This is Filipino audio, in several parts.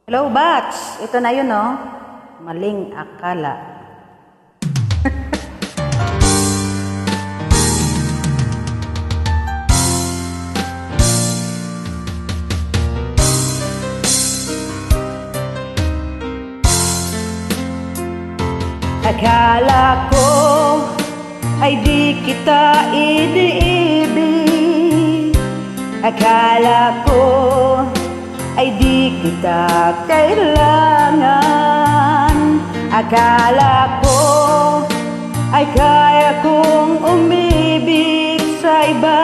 Hello, Bats! Ito na yun, no? Maling akala. Akala ko ay di kita iniibig. Akala ko ay di kita kailangan. Akala ko ay kaya kong umibig sa iba.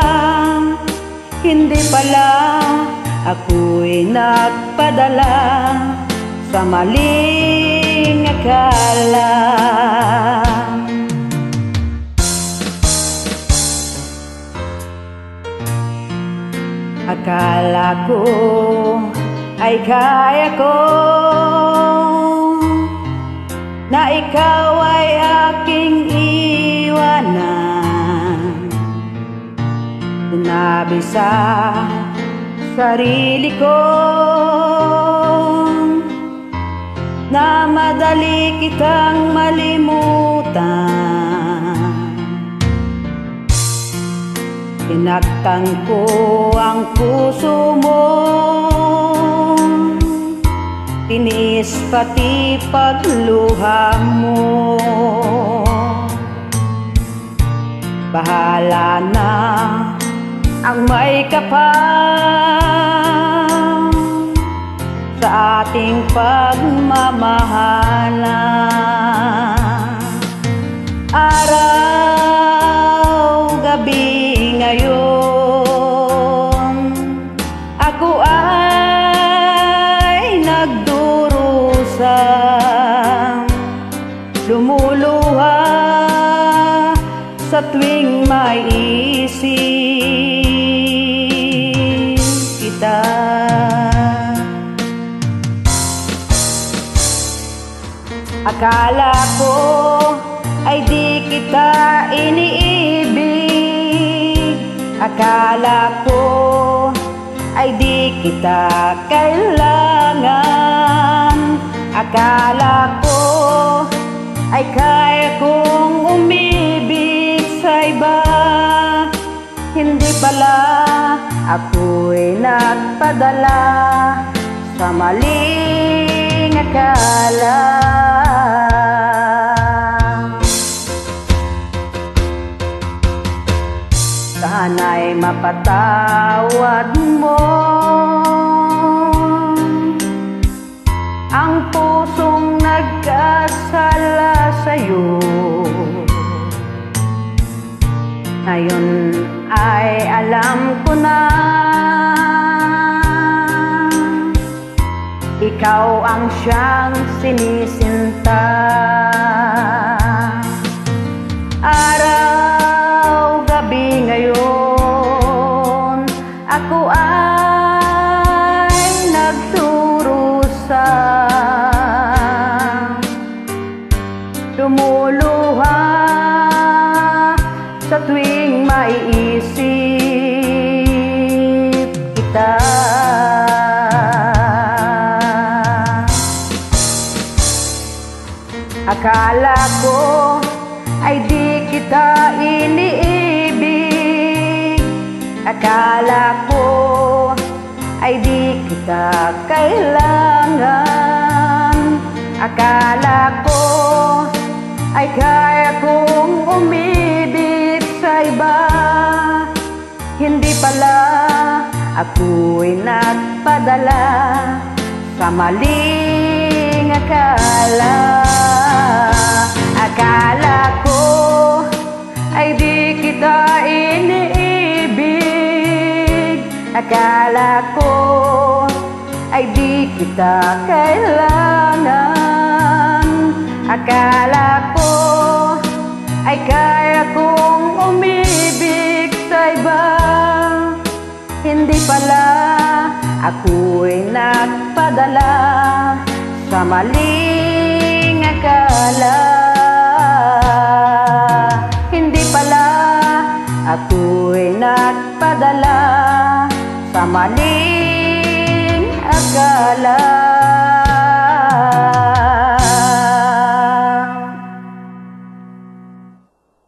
Hindi pala ako'y nagpadala sa maling akala. Akala ko ay kaya ko na ikaw ay aking iwanan. Sinabi sa sarili ko na madali kitang malimutan. Tinaktan ko ang puso mo, tiniis pati pagluha mo. Bahala na ang may kapal sa ating pagmamahalan. Araw, gabi ngayon, ako ay nagdurusa, lumuluha sa tuwing maiisip kita. Akala ko ay di kita iniibig. Akala ko ay di kita kailangan. Akala ko ay kaya kong umibig sa iba. Hindi pala ako'y nagpadala sa maling akala. Sana'y mapatawad mo ang pusong nagkasala sa'yo. Ngayon ay alam ko na ikaw ang siyang sinisinta. Araw, gabi ngayon, ako ay nagdurusa, lumuluha sa tuwing maiisip kita. Akala ko ay di kita iniibig. Akala ko ay di kita kailangan. Akala ko ay kaya kong umibig sa iba. Hindi pala ako'y nagpadala sa maling akala. Akala ko ay di kita iniibig. Akala ko ay di kita kailangan. Akala ko ay kaya kong umibig sa iba. Hindi pala ako'y nagpadala sa maling akala. Hindi pala ako'y nagpadala sa maling akala.